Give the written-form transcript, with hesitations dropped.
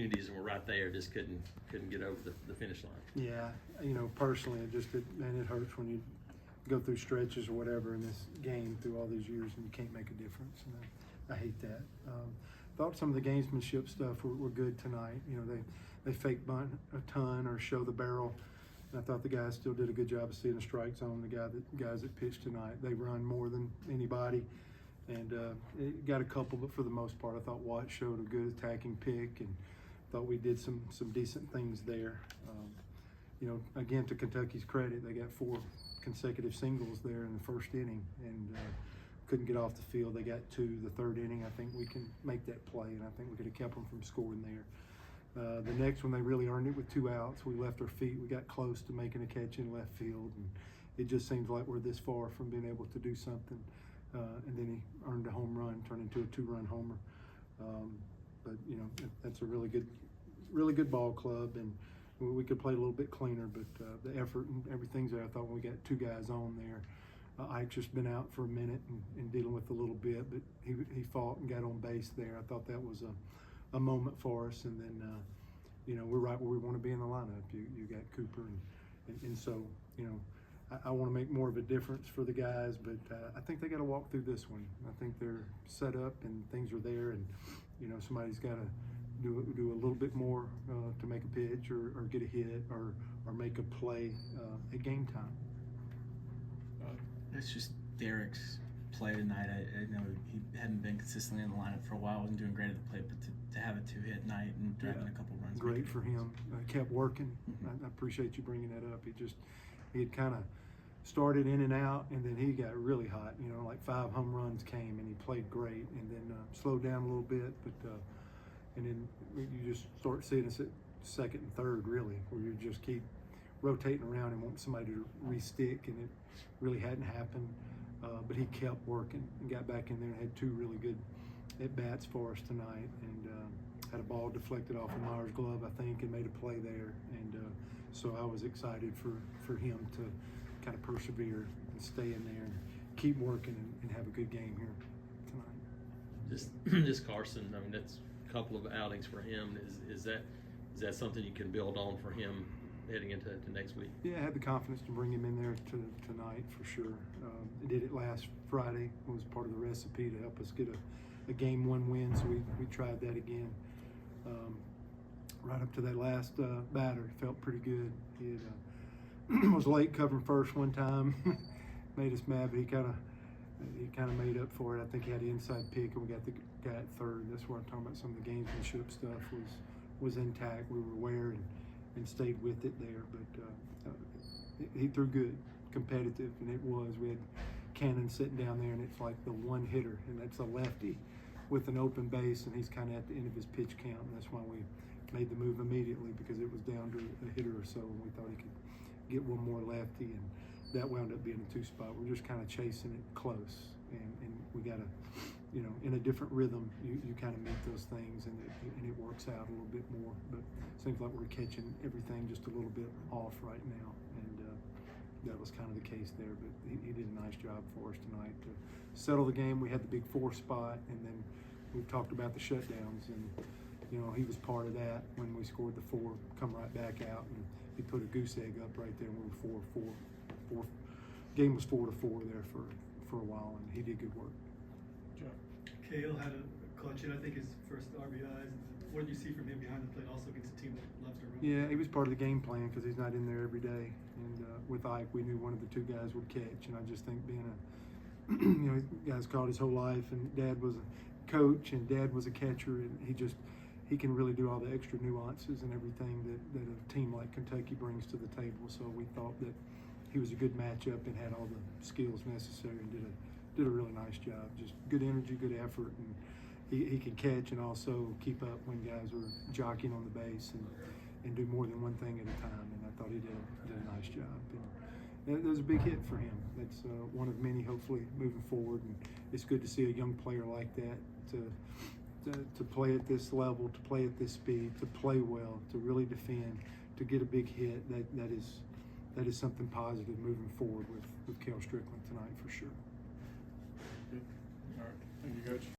opportunities and were right there, just couldn't get over the finish line. Yeah, personally, it hurts when you go through stretches or whatever in this game through all these years and you can't make a difference. And I hate that. Thought some of the gamesmanship stuff were good tonight. They fake bunt a ton or show the barrel. And I thought the guys still did a good job of seeing the strike zone. The guys that pitched tonight, they run more than anybody. And it got a couple, but for the most part, I thought Watt showed a good attacking pick, and thought we did some decent things there. Again, to Kentucky's credit, they got 4 consecutive singles there in the first inning, and couldn't get off the field. They got 2 the third inning. I think we can make that play, and I think we could have kept them from scoring there. The next one, they really earned it with 2 outs. We left our feet. We got close to making a catch in left field, and it just seems like we're this far from being able to do something. And then he earned a home run, turned into a 2-run homer. But that's a really good ball club, and we could play a little bit cleaner. But the effort and everything's there. I thought when we got 2 guys on there, Ike's just been out for a minute and dealing with a little bit, but he fought and got on base there. I thought that was a moment for us. And then we're right where we want to be in the lineup. You got Cooper and so I want to make more of a difference for the guys, but I think they got to walk through this one. I think they're set up and things are there, and somebody's got to do a little bit more to make a pitch or get a hit or make a play at game time. It's just Derek's play tonight. I know he hadn't been consistently in the lineup for a while, wasn't doing great at the plate, but to have a 2-hit night and driving a couple runs. Great for him. Kept working. I appreciate you bringing that up. He had kind of started in and out, and then he got really hot. Like 5 home runs came, and he played great, and then slowed down a little bit. But and then you just start seeing us at second and third, really, where you just keep rotating around and want somebody to re-stick, and it really hadn't happened. But he kept working and got back in there and had 2 really good at-bats for us tonight, and had a ball deflected off of Myers' glove, I think, and made a play there. And so I was excited for him to kind of persevere and stay in there and keep working and have a good game here tonight. Just Carson. I mean, that's a couple of outings for him. Is that something you can build on for him heading into next week? Yeah, I had the confidence to bring him in there tonight for sure. I did it last Friday. It was part of the recipe to help us get a game 1 win, so we tried that again. Right up to that last batter, felt pretty good. He was late covering first one time, made us mad, but he kind of made up for it. I think he had the inside pick, and we got the guy at third. That's what I'm talking about. Some of the gamesmanship stuff was intact. We were aware and stayed with it there, but he threw good, competitive, and it was. We had Cannon sitting down there, and it's like the one hitter, and that's a lefty with an open base, and he's kind of at the end of his pitch count, and that's why we made the move immediately, because it was down to a hitter or so, and we thought he could get one more lefty, and that wound up being a 2 spot. We're just kind of chasing it close, and we got to, in a different rhythm, you kind of meet those things, and it works out a little bit more. But it seems like we're catching everything just a little bit off right now, and that was kind of the case there. But he did a nice job for us tonight to settle the game. We had the big 4 spot, and then we've talked about the shutdowns, and he was part of that when we scored the 4, come right back out, and he put a goose egg up right there, and we were 4-4. Game was 4-4 there for a while, and he did good work. Kell had a clutch hit, I think his first RBIs. What did you see from him behind the plate, also against a team that loves to run? Yeah, he was part of the game plan because he's not in there every day. And with Ike, we knew one of the 2 guys would catch, and I just think being a guy's caught his whole life, and Dad was a coach, and Dad was a catcher, and he can really do all the extra nuances and everything that a team like Kentucky brings to the table. So we thought that he was a good matchup and had all the skills necessary, and did a really nice job. Just good energy, good effort, and he can catch and also keep up when guys are jockeying on the base and do more than one thing at a time. And I thought he did a nice job. And it was a big hit for him. That's one of many, hopefully, moving forward. And it's good to see a young player like that to play at this level, to play at this speed, to play well, to really defend, to get a big hit. That is something positive moving forward with Kell Strickland tonight for sure. All right. Thank you, Coach.